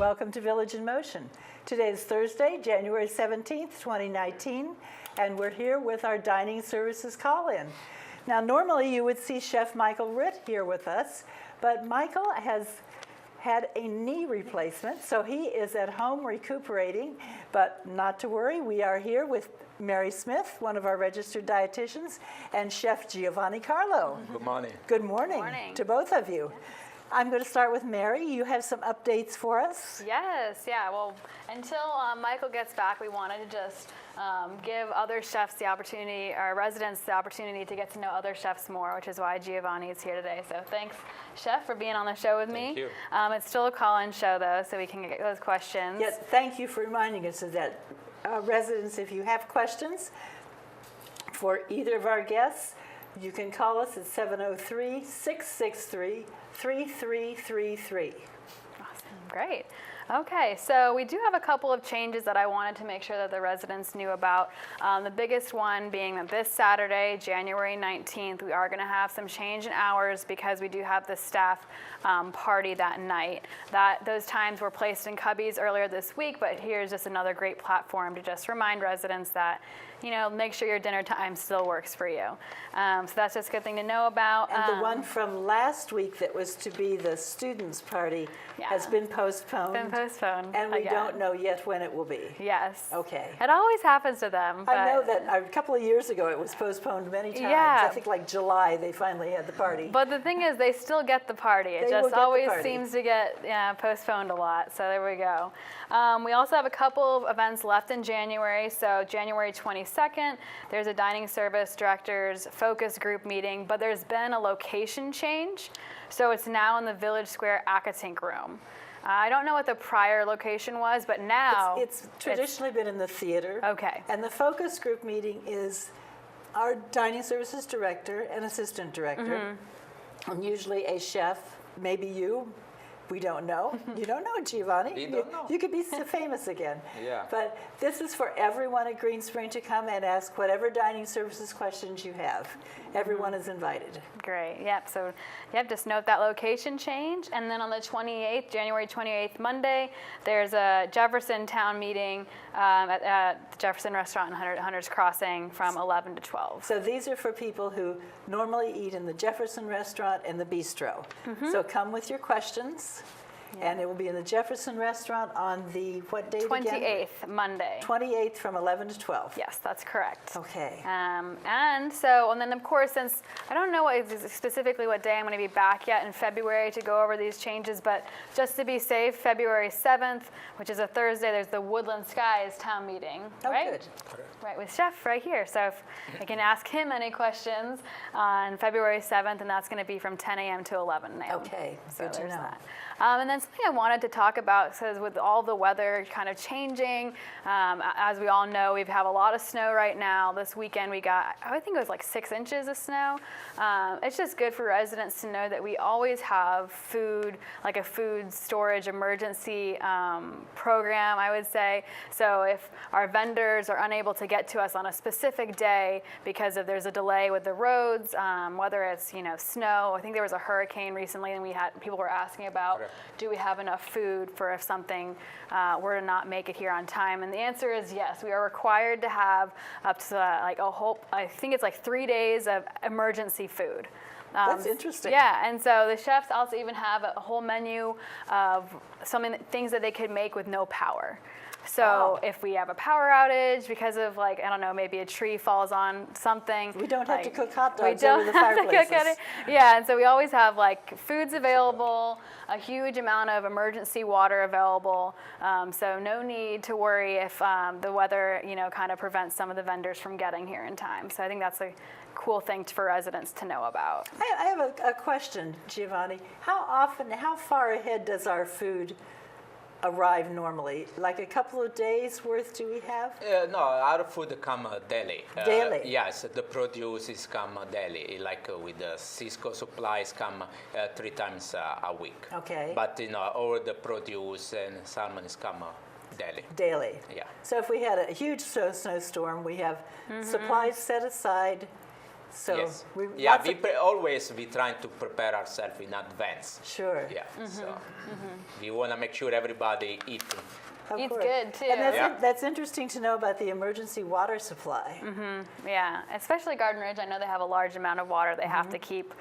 welcome to Village in Motion. Today is Thursday, January 17th, 2019, and we're here with our dining services call-in. Now, normally you would see Chef Michael Ritt here with us, but Michael has had a knee replacement, so he is at home recuperating, but not to worry, we are here with Mary Smith, one of our registered dietitians, and Chef Giovanni Carlo. Good morning. Good morning, to both of you. I'm going to start with Mary. You have some updates for us? Yes, yeah. Well, until Michael gets back, we wanted to just give other chefs the opportunity, our residents the opportunity to get to know other chefs more, which is why Giovanni is here today. So thanks, Chef, for being on the show with me. Thank you. It's still a call-in show, though, so we can get those questions. Yes, thank you for reminding us of that. Residents, if you have questions for either of our guests, you can call us at 703-663-3333. Awesome, great. Okay, so we do have a couple of changes that I wanted to make sure that the residents knew about. The biggest one being that this Saturday, January 19th, we are going to have some change in hours because we do have the staff party that night. Those times were placed in cubbies earlier this week, but here's just another great platform to just remind residents that, you know, make sure your dinner time still works for you. So that's just a good thing to know about. And the one from last week that was to be the students' party has been postponed. And we don't know yet when it will be. Yes. Okay. It always happens to them. I know that a couple of years ago it was postponed many times. I think like July they finally had the party. But the thing is, they still get the party. It just always seems to get postponed a lot. So there we go. We also have a couple of events left in January. So January 22nd, there's a dining service directors focus group meeting, but there's been a location change. So it's now in the Village Square Akatink room. I don't know what the prior location was, but now it's traditionally been in the theater. Okay. And the focus group meeting is our dining services director and assistant director, and usually a chef, maybe you. We don't know. You don't know, Giovanni. You don't know. You could be so famous again. Yeah. But this is for everyone at Green Spring to come and ask whatever dining services questions you have. Everyone is invited. Great. Yep. So, just note that location change. And then on the 28th, January 28th, Monday, there's a Jefferson Town meeting at the Jefferson Restaurant in Hunter's Crossing from 11 to 12. So these are for people who normally eat in the Jefferson Restaurant and the Bistro. So come with your questions. And it will be in the Jefferson Restaurant on the, what date again? 28th, Monday. 28th from 11 to 12. Yes, that's correct. Okay. And then of course, since I don't know specifically what day I'm going to be back yet in February to go over these changes, but just to be safe, February 7th, which is a Thursday, there's the Woodland Skies Town Meeting, right? Good. Right, with Chef right here. So if I can ask him any questions on February 7th, and that's going to be from 10 a.m. to 11 a.m. Okay, so good to know. That. And then something I wanted to talk about, so with all the weather kind of changing, as we all know, we have a lot of snow right now. This weekend we got, I think it was like 6 inches of snow. It's just good for residents to know that we always have food, like a food storage emergency program, I would say. So if our vendors are unable to get to us on a specific day because there's a delay with the roads, whether it's snow, I think there was a hurricane recently and people were asking about, do we have enough food for if something were to not make it here on time? And the answer is yes. We are required to have up to I think it's like 3 days of emergency food. That's interesting. Yeah, and so the chefs also even have a whole menu of things that they could make with no power. So if we have a power outage because of maybe a tree falls on something. We don't have to cook hot dogs over the fireplaces. Yeah, and so we always have foods available, a huge amount of emergency water available. So no need to worry if the weather, kind of prevents some of the vendors from getting here in time. So I think that's a cool thing for residents to know about. I have a question, Giovanni. How far ahead does our food arrive normally? Like a couple of days worth do we have? No, our food come daily. Daily? Yes, the produce is come daily, like with the Cisco supplies come 3 times a week. Okay. But all the produce and salmon is come daily. Daily? Yeah. So if we had a huge snowstorm, we have supplies set aside So Yes. we Always we trying to prepare ourselves in advance. Sure. Yeah. So we want to make sure everybody eat. Of Eats course. good, too. And Yeah. that's interesting to know about the emergency water supply. Yeah, especially Garden Ridge. I know they have a large amount of water they have to keep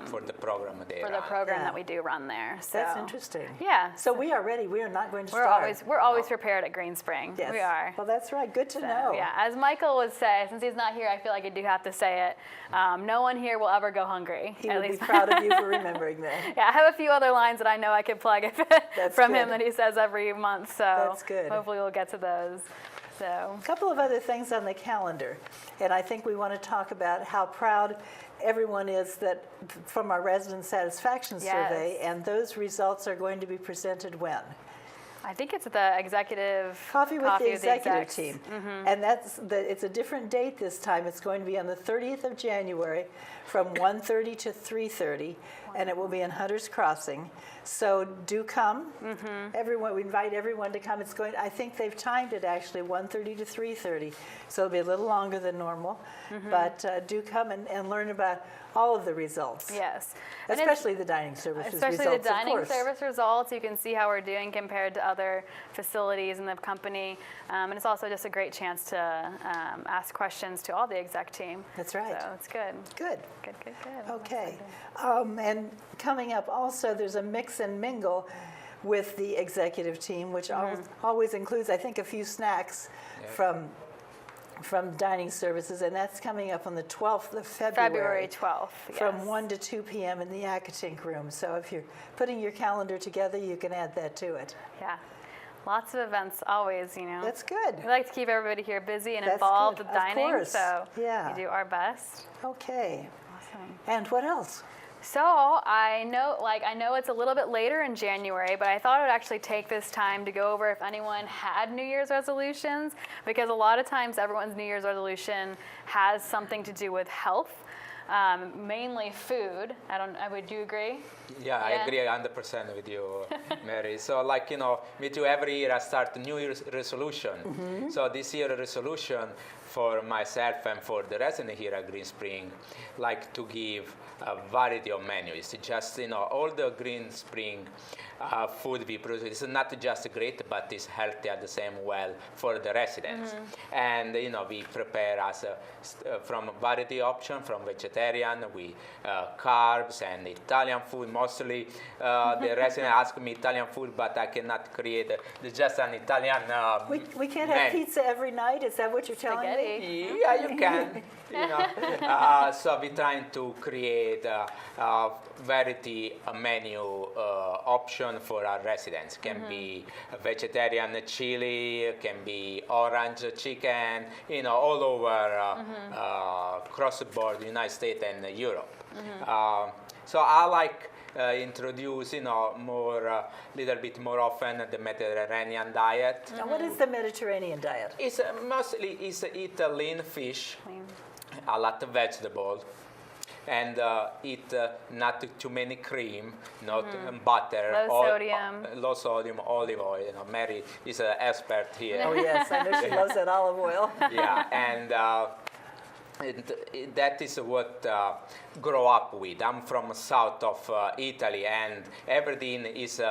For the program they for the run. program Yeah. that we do run there. So. That's interesting. Yeah. So we are ready. We are not going to We're starve. always prepared at Green Spring. Yes. We are. Well, that's right. Good to So, know. yeah, as Michael would say, since he's not here, I feel like I do have to say it. No one here will ever go hungry. He at would be least. proud of you for remembering that. Yeah, I have a few other lines that I know I could plug That's from him good. that he says every month. So That's good. hopefully we'll get to those. So A couple of other things on the calendar, and I think we want to talk about how proud everyone is that from our resident satisfaction survey, Yes. and those results are going to be presented when? I think it's the executive Coffee with the executive execs. team. And it's a different date this time. It's going to be on the 30th of January from 1:30 to 3:30, and it will be in Hunter's Crossing. So do come. Everyone, we invite everyone to come. I think they've timed it actually 1:30 to 3:30, so it'll be a little longer than normal. But do come and learn about all of the results. Yes. And it's- Especially the dining services Especially results, the dining of course. service results. You can see how we're doing compared to other facilities in the company. And it's also just a great chance to ask questions to all the exec team. That's right. So it's good. Good. Good, good, good. I'm Okay. excited. And coming up also, there's a mix and mingle with the executive team, which always includes, I think, a few snacks from dining services, and that's coming up on the 12th of February 12th. from yes. 1 to 2 p.m. in the Akatink room. So if you're putting your calendar together, you can add that to it. Yeah. Lots of events always, That's good. We like to keep everybody here busy and That's involved good. with Of dining. course. So Yeah. we do our best. Okay. Awesome. And what else? So I know it's a little bit later in January, but I thought I would actually take this time to go over if anyone had New Year's resolutions, because a lot of times everyone's New Year's resolution has something to do with health, mainly food. Would you agree? Yeah, I agree 100% with you, Mary. So me too, every year I start a New Year's resolution. So this year resolution for myself and for the resident here at Green Spring, like to give a variety of menus. It's just, all the Green Spring food we produce is not just great, but it's healthy at the same well for the residents. And, we prepare from a variety option, from vegetarian, carbs and Italian food. Mostly the residents ask me Italian food, but I cannot create just an Italian We can't have menu. pizza every night. Is that what you're telling me? Spaghetti. Yeah, you can. So we're trying to create a variety menu option for our residents. Can be vegetarian chili, can be orange chicken, all over across the board, United States and Europe. So I like introduce, little bit more often the Mediterranean diet. Now, what is the Mediterranean diet? It's mostly eat lean fish, Clean. a lot of vegetable, and eat not too many cream, not butter, Low sodium. olive oil. Mary is an expert here. Oh, yes, I know she loves that olive oil. Yeah, and that is what grow up with. I'm from south of Italy, and everything is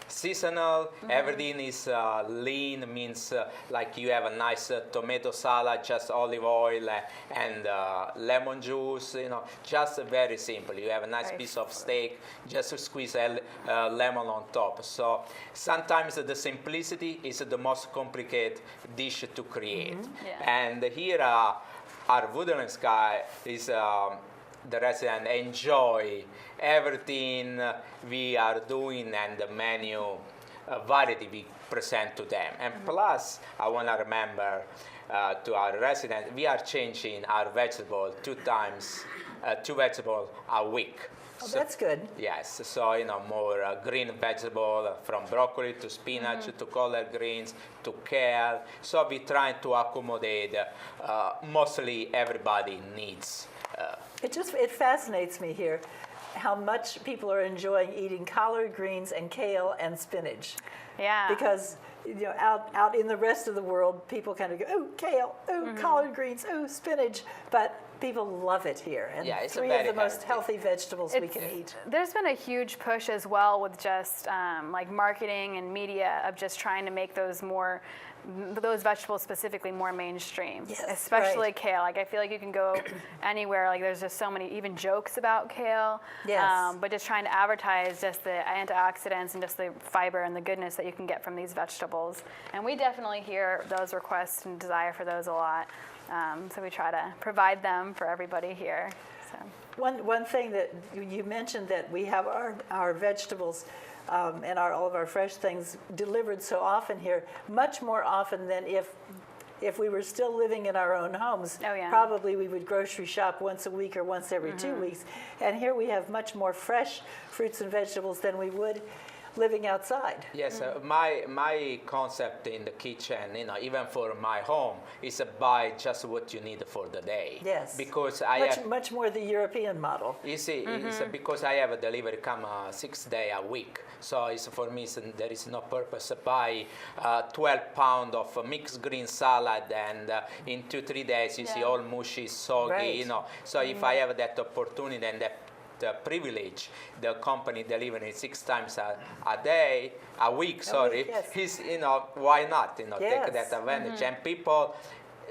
seasonal. Everything is lean, means like you have a nice tomato salad, just olive oil and lemon juice. Just very simple. You have a nice piece of steak, just squeeze a lemon on top. So sometimes the simplicity is the most complicated dish to create. Yeah. And here our Woodland Sky is the resident enjoy everything we are doing and the menu variety we present to them. And plus, I want to remember to our residents, we are changing our vegetable two vegetables a week. Oh, that's good. Yes, so more green vegetable from broccoli to spinach to collard greens to kale. So we try to accommodate mostly everybody needs. It fascinates me here how much people are enjoying eating collard greens and kale and spinach. Yeah. Because out in the rest of the world, people kind of go, ooh, kale, ooh, collard greens, ooh, spinach. But People love it here, and Yeah, it's 3 very of the most healthy. healthy vegetables we can eat. There's been a huge push as well with just like marketing and media of just trying to make those vegetables specifically more mainstream, Yes, especially right. kale. Like I feel like you can go anywhere. Like there's just so many even jokes about kale. Yes. But just trying to advertise just the antioxidants and just the fiber and the goodness that you can get from these vegetables. And we definitely hear those requests and desire for those a lot. So we try to provide them for everybody here. So. One thing that you mentioned, that we have our vegetables and all of our fresh things delivered so often here, much more often than if we were still living in our own homes. Oh, yeah. Probably we would grocery shop once a week or once every 2 weeks. And here we have much more fresh fruits and vegetables than we would living outside. Yes, my concept in the kitchen, even for my home, is to buy just what you need for the day. Yes. Because much more the European model. you see, it's because I have a delivery come 6 days a week. So it's for me, there is no purpose to buy 12 pounds of mixed green salad, and in 2-3 days you see all mushy, soggy, Right. So if I have that opportunity and that privilege, the company delivering 6 times a week, sorry, yes. why not, Yes. take that advantage. And people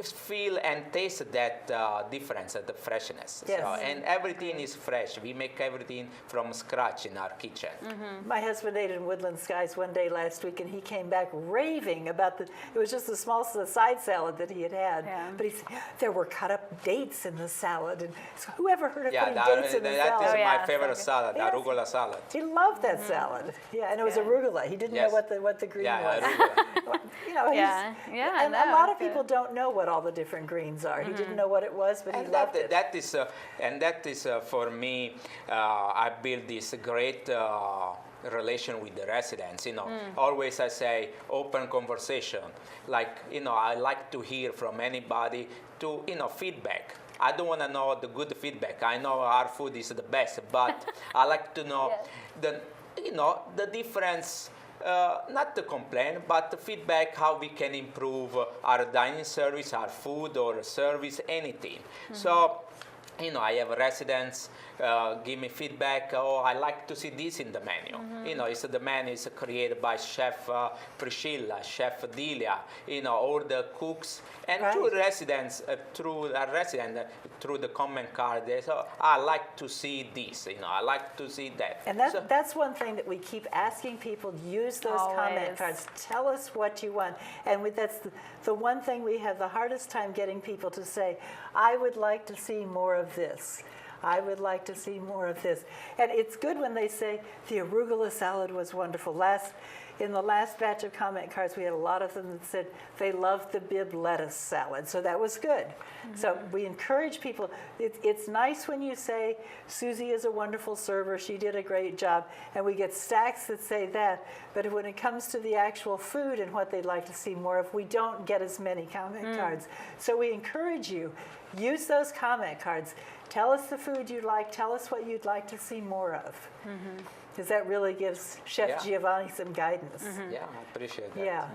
feel and taste that difference, the freshness. Yes. So, and everything is fresh. We make everything from scratch in our kitchen. My husband ate in Woodland Skies one day last week, and he came back raving about it was just a small side salad that he had had. Yeah. But he said, there were cut up dates in the salad. And so whoever heard of putting that dates in the is salad? Oh, yeah, my favorite so salad, Yes. arugula salad. He loved that salad. Yeah, and it was good. arugula. He didn't know Yes. what the green Yeah, was. arugula. Yeah, yeah, And no, a lot of it's people don't know what all the different greens are. He didn't know what it was, but he loved it. That is for me. I build this great relation with the residents. Always I say open conversation. Like I like to hear from anybody to feedback. I don't want to know the good feedback. I know our food is the best, but I like to know the difference. Not to complain, but the feedback how we can improve our dining service, our food or service, anything. So, I have residents give me feedback. Oh, I like to see this in the menu. The menu is created by Chef Priscilla, Chef Delia. All the cooks and Right. through the comment card. They say, I like to see this. I like to see that. And that's one thing that we keep asking people, use those comment Always. cards. Tell us what you want. And that's the one thing we have the hardest time getting people to say, I would like to see more of this. I would like to see more of this. And it's good when they say, the arugula salad was wonderful. In the last batch of comment cards, we had a lot of them that said they loved the Bibb lettuce salad. So that was good. So we encourage people. It's nice when you say, Susie is a wonderful server. She did a great job. And we get stacks that say that. But when it comes to the actual food and what they'd like to see more of, we don't get as many comment cards. So we encourage you, use those comment cards. Tell us the food you like. Tell us what you'd like to see more of. Because that really gives Chef Giovanni some guidance. Yeah, I appreciate that. Yeah.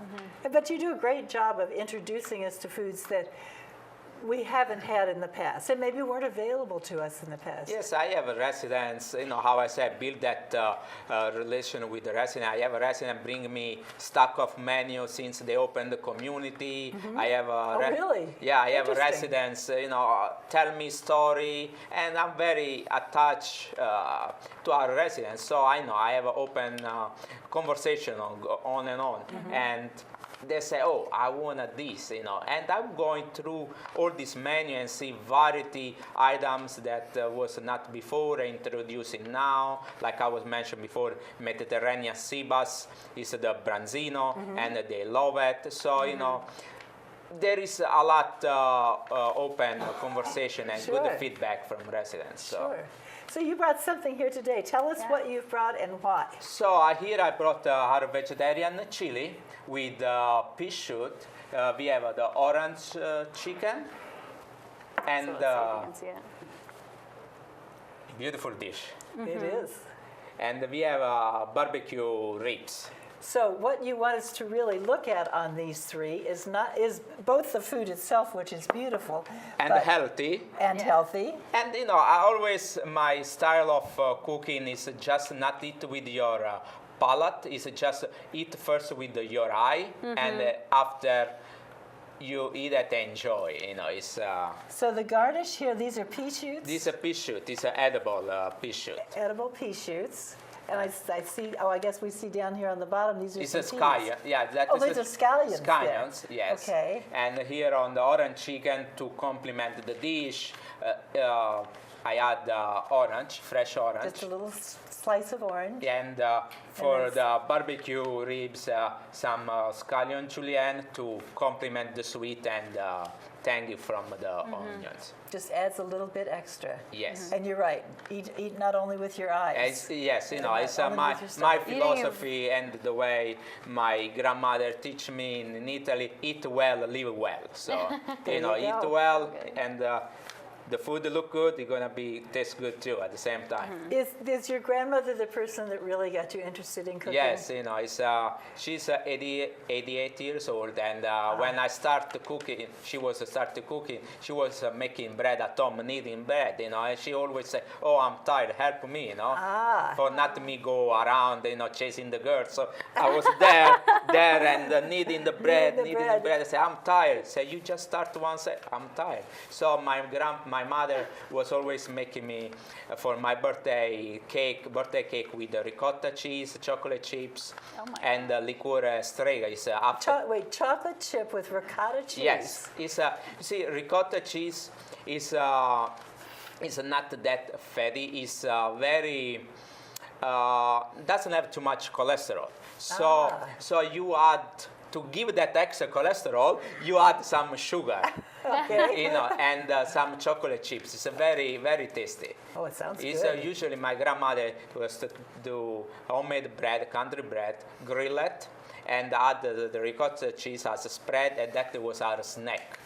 But you do a great job of introducing us to foods that we haven't had in the past and maybe weren't available to us in the past. Yes, I have a residents, how I said, build that relation with the resident. I have a resident bring me stock of menu since they opened the community. I have a really? Yeah, I have a Interesting. residents, tell me story, and I'm very attached to our residents. So I know I have an open conversation on and on. And they say, oh, I want this, and I'm going through all this menu and see variety items that was not before, introducing now. Like I was mentioned before, Mediterranean sea bass is the branzino, and they love it. So, there is a lot open conversation and Sure. good feedback from residents. So. Sure. So you brought something here today. Tell us what you've brought and why. So here I brought our vegetarian chili with pea shoot. We have the orange chicken and So let's see if you can see it. beautiful dish. It is. And we have barbecue ribs. So what you want us to really look at on these three is both the food itself, which is beautiful, And healthy. and healthy. And I always, my style of cooking is just not eat with your palate, is just eat first with your eye, and after you eat it, enjoy. It's. So the garnish here, these are pea shoots. This is a pea shoot. It's an edible pea shoot. Edible pea shoots. And I see, I guess we see down here on the bottom, these are It's some a peas. scallion. Yeah, that is these are scallions. Scallions, then. yes. Okay. And here on the orange chicken, to complement the dish, I add orange, fresh orange. Just a little slice of orange. And for the barbecue ribs, some scallion julienne to complement the sweet and tangy from the onions. Just adds a little bit extra. Yes. And you're right. Eat not only with your eyes. Yes, not it's only my with your stomach. philosophy and the way my grandmother teach me in Italy: eat well, live well. So There you eat go. well, and the food look good. It's gonna taste good too at the same time. Is your grandmother the person that really got you interested in cooking? Yes, it's she's 88 years old, and when I started cooking, she was making bread at home, kneading bread, and she always say, "Oh, I'm tired, help me," for not me go around, chasing the girls. So I was there and kneading the bread. I say, "I'm tired." Say, "You just start one." Say, "I'm tired." So my mother was always making me for my birthday cake with the ricotta cheese, chocolate chips, and liqueur strega. Is chocolate chip with ricotta cheese. Yes, it's you see, ricotta cheese is not that fatty. It's very doesn't have too much cholesterol. So you add, to give that extra cholesterol, you add some sugar. Okay. And some chocolate chips. It's very, very tasty. Oh, it sounds It's good. usually my grandmother was to do homemade bread, country bread, grill it, and add the ricotta cheese as a spread, and that was our snack.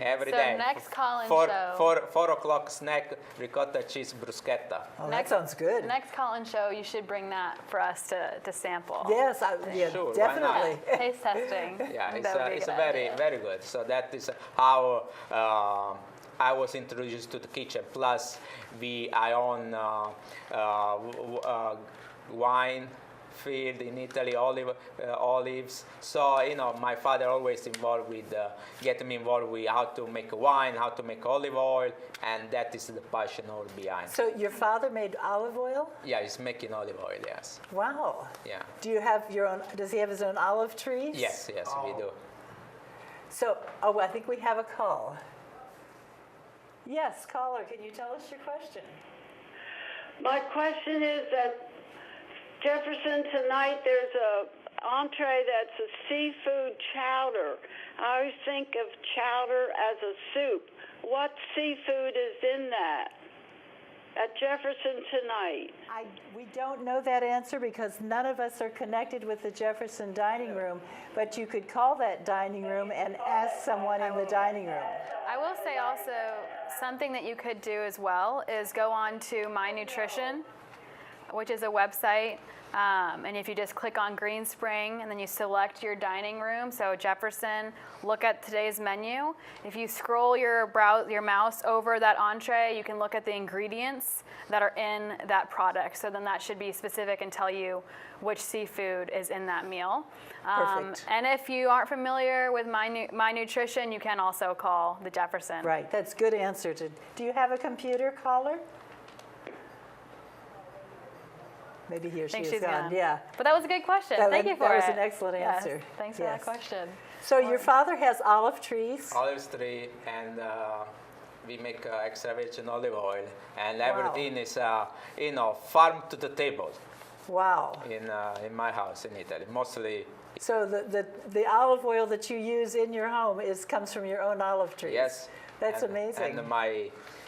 Every So day. next Colin show. 4 o'clock snack, ricotta cheese bruschetta. Oh, that sounds good. Next Colin show, you should bring that for us to sample. Yes, Sure, why definitely. Taste testing. Yeah, That would be it's good. very, very good. So that is how I was introduced to the kitchen. Plus, I own wine field in Italy, olives. So my father always involved with getting me involved with how to make wine, how to make olive oil, and that is the passion all behind. So your father made olive oil? Yeah, he's making olive oil. Yes. Wow. Yeah. Do you have your own? Does he have his own olive trees? Yes, we do. So, I think we have a call. Yes, caller, can you tell us your question? My question is that Jefferson, tonight there's a entree that's a seafood chowder. I always think of chowder as a soup. What seafood is in that at Jefferson tonight? We don't know that answer because none of us are connected with the Jefferson dining room, but you could call that dining room and ask someone in the dining room. I will say also, something that you could do as well is go on to My Nutrition, which is a website, and if you just click on Green Spring and then you select your dining room, so Jefferson, look at today's menu. If you scroll your mouse over that entree, you can look at the ingredients that are in that product. So then that should be specific and tell you which seafood is in that meal. Perfect. And if you aren't familiar with My Nutrition, you can also call the Jefferson. Right, that's a good answer. Do you have a computer, caller? Maybe he or she think is she's gone. gone. Yeah. But that was a good question. Thank you for that it. was an excellent Yes, answer. thanks for that Yes. question. So your father has olive trees. Olive tree, and we make extra virgin olive oil, and everything is farm to the table Wow. in my house in Italy. Mostly, So the olive oil that you use in your home comes from your own olive trees. yes. That's and, amazing.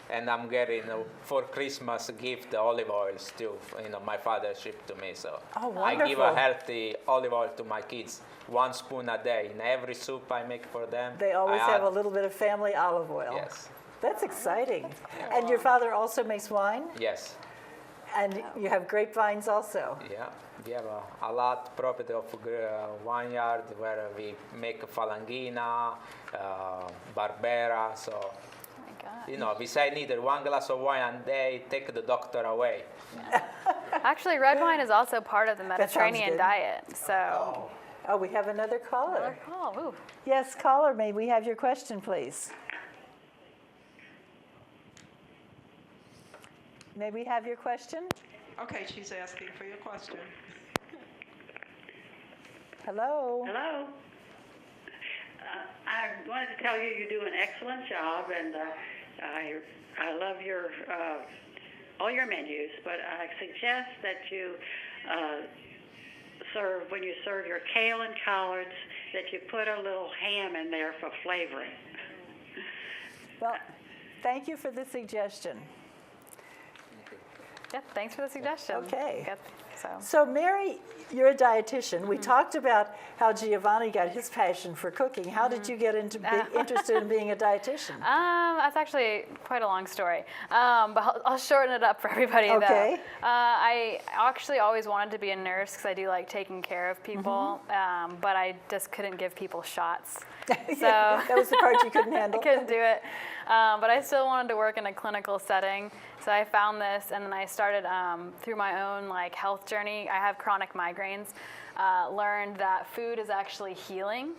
And I'm getting for Christmas gift the olive oils too. My father shipped to me, so Oh, I give wonderful. a healthy olive oil to my kids. 1 spoon a day in every soup I make for them. They always I have a add- little bit of family olive oil. Yes. That's exciting. And your father also makes wine? Yes. And you have grapevines also. Yeah, we have a lot property of vineyard where we make Falangina, Barbera. So, Oh my God. you know, we say neither one glass of wine and they take the doctor away. Actually, red wine is also part of the sounds Mediterranean good. diet. So, Oh, we have another caller. oh, ooh. Yes, caller, may we have your question, please? May we have your question? Okay, she's asking for your question. Hello? Hello. I wanted to tell you do an excellent job, and I love your all your menus. But I suggest that you when you serve your kale and collards, that you put a little ham in there for flavoring. Well, thank you for the suggestion. Yeah, thanks for the suggestion. Okay. Yep, so. So Mary, you're a dietitian. We talked about how Giovanni got his passion for cooking. How did you get into interested in being a dietitian? That's actually quite a long story, but I'll shorten it up for everybody. Okay. Though. I actually always wanted to be a nurse because I do like taking care of people, but I just couldn't give people shots. So That was the part you couldn't handle. I couldn't do it, but I still wanted to work in a clinical setting. So I found this, and then I started through my own health journey. I have chronic migraines. Learned that food is actually healing.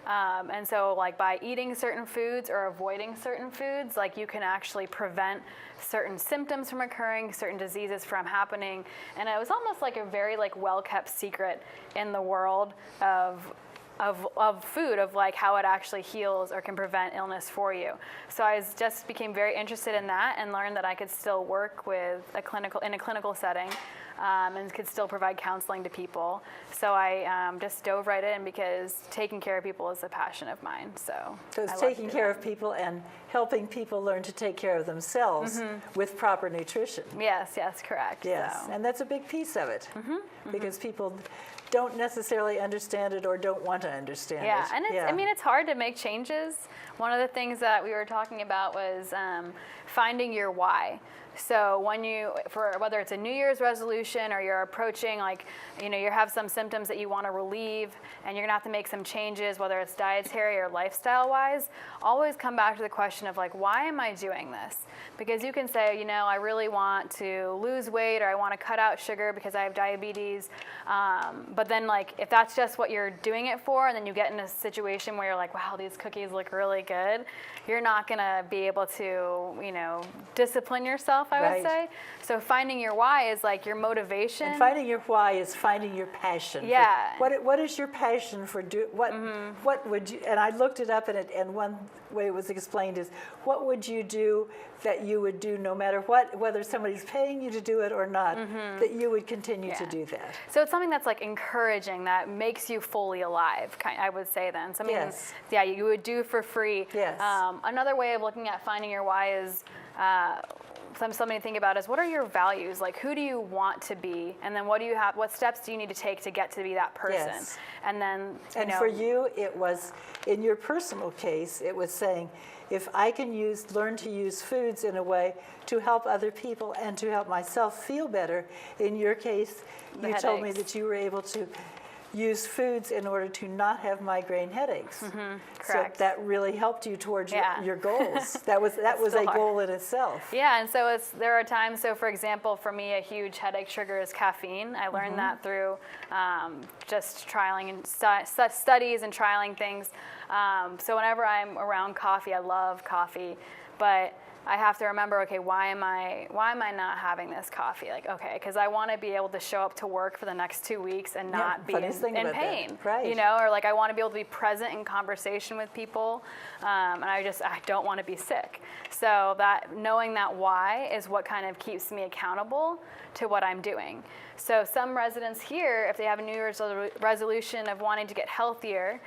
And so by eating certain foods or avoiding certain foods, you can actually prevent certain symptoms from occurring, certain diseases from happening. And it was almost like a very well-kept secret in the world of food, of how it actually heals or can prevent illness for you. So I just became very interested in that and learned that I could still work with in a clinical setting and could still provide counseling to people. So I just dove right in because taking care of people is a passion of mine. So it's taking care of people and helping people learn to take care of themselves with proper nutrition. Yes, correct. Yes, So. and that's a big piece of it because people don't necessarily understand it or don't want to understand it. Yeah, and it's hard to make changes. One of the things that we were talking about was finding your why. So whether it's a New Year's resolution or you're approaching you have some symptoms that you want to relieve and you're gonna have to make some changes, whether it's dietary or lifestyle wise, always come back to the question of why am I doing this? Because you can say, I really want to lose weight or I want to cut out sugar because I have diabetes. But then if that's just what you're doing it for, and then you get in a situation where you're wow, these cookies look really good, you're not gonna be able to, discipline yourself, I would say. So finding your why is your motivation. And finding your why is finding your passion. Yeah. What is your passion for what would you, and I looked it up and one way it was explained is, what would you do that you would do no matter what, whether somebody's paying you to do it or not, that you would continue to do that? So it's something that's encouraging, that makes you fully alive, I would say then. Something you would do for free. Yes. Another way of looking at finding your why is something to think about is, what are your values? Who do you want to be? And then what steps do you need to take to get to be that person? Yes. And then, for you, it was, in your personal case, it was saying, if I can learn to use foods in a way to help other people and to help myself feel better. In your case, you told me that you were able to use foods in order to not have migraine headaches. Correct. So that really helped you towards your goals. That was a goal in itself. Yeah, and so there are times, so for example, for me, a huge headache trigger is caffeine. I learned that through just trialing and studies and trialing things. So whenever I'm around coffee, I love coffee, but I have to remember, okay, why am I not having this coffee? Because I want to be able to show up to work for the next 2 weeks and not be in pain, right? Or I want to be able to be present in conversation with people, and I don't want to be sick. So that knowing that why is what kind of keeps me accountable to what I'm doing. So some residents here, if they have a New Year's resolution of wanting to get healthier,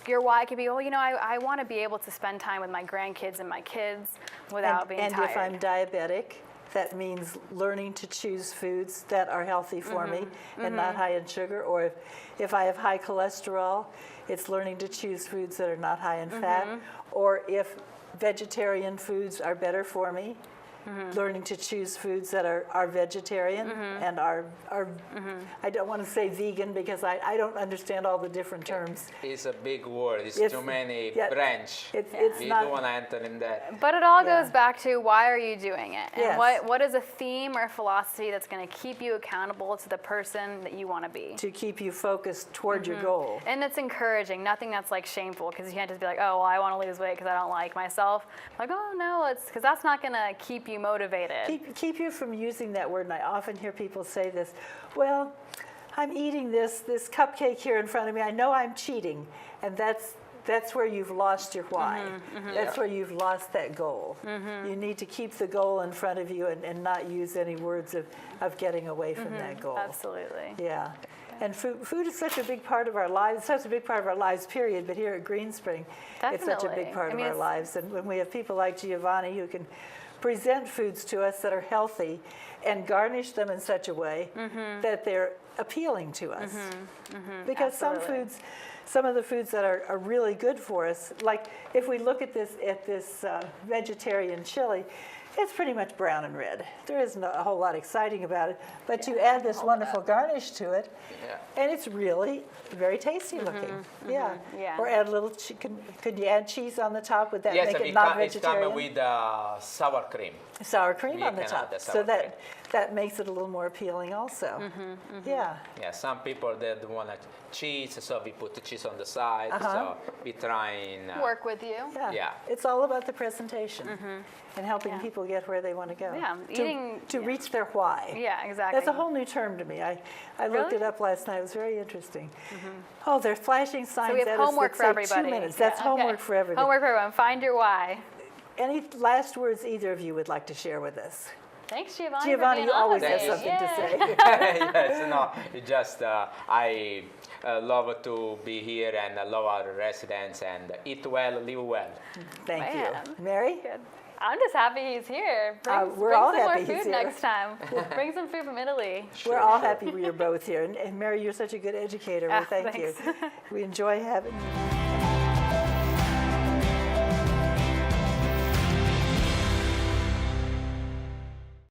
your why could be, I want to be able to spend time with my grandkids and my kids without being tired. And if I'm diabetic, that means learning to choose foods that are healthy for me and not high in sugar. Or if I have high cholesterol, it's learning to choose foods that are not high in fat. Or if vegetarian foods are better for me, learning to choose foods that are vegetarian and are I don't want to say vegan because I don't understand all the different terms. It's a big word. It's too many yeah, branch. it's We not- don't want to enter in that. But it all Yeah. goes back to why are you doing it? And Yes. what is a theme or philosophy that's going to keep you accountable to the person that you want to be? To keep you focused toward your goal. And it's encouraging, nothing that's like shameful, because you can't just be like, oh, well, I want to lose weight because I don't like myself. Like, oh no, it's because that's not going to keep you motivated. Keep you from using that word, and I often hear people say this, well, I'm eating this cupcake here in front of me. I know I'm cheating, and that's where you've lost your why. That's where you've lost that goal. You need to keep the goal in front of you and not use any words of getting away from that goal. Absolutely. Yeah. And food is such a big part of our lives, such a big part of our lives, period. But here at Green Spring, it's such a big Definitely. part I of mean, our it's- lives. And when we have people like Giovanni who can present foods to us that are healthy and garnish them in such a way that they're appealing to us. Because Absolutely. some of the foods that are really good for us, like if we look at this vegetarian chili, it's pretty much brown and red. There isn't a whole lot exciting about it, but you add this wonderful garnish to it, and it's really very tasty looking. Yeah. Yeah. Or add a little, could you add cheese on the top? Would that Yes, make and it it's not coming vegetarian? with sour cream. Sour cream We on the can add top, the so sour that makes it a little more appealing also. Yeah. Yeah, some people they don't want cheese, so we put the cheese on the side. So we try and Work with you. Yeah. It's all about the presentation and helping Yeah. people get where they want to go. Yeah, To reach their why. Yeah, exactly. That's a whole new term to me. I looked Really? it up last night. It was very interesting. Oh, they're flashing signs So we have at us homework that for say everybody. 2 minutes. That's Yeah, okay. homework for everybody. Homework for everyone. Find your why. Any last words either of you would like to share with us? Thanks, Giovanni. Giovanni, for being you on always with have me. something to say. yes, no, it just I love to be here and I love our residents and eat well, live well. Thank Man. you. Mary? Good. I'm just happy he's here. Bring, we're bring all some more happy food he's here. next time. Bring some food from Italy. We're all happy you're both here. And Mary, you're such a good educator. Ah, Well, thank you. thanks. We enjoy having you.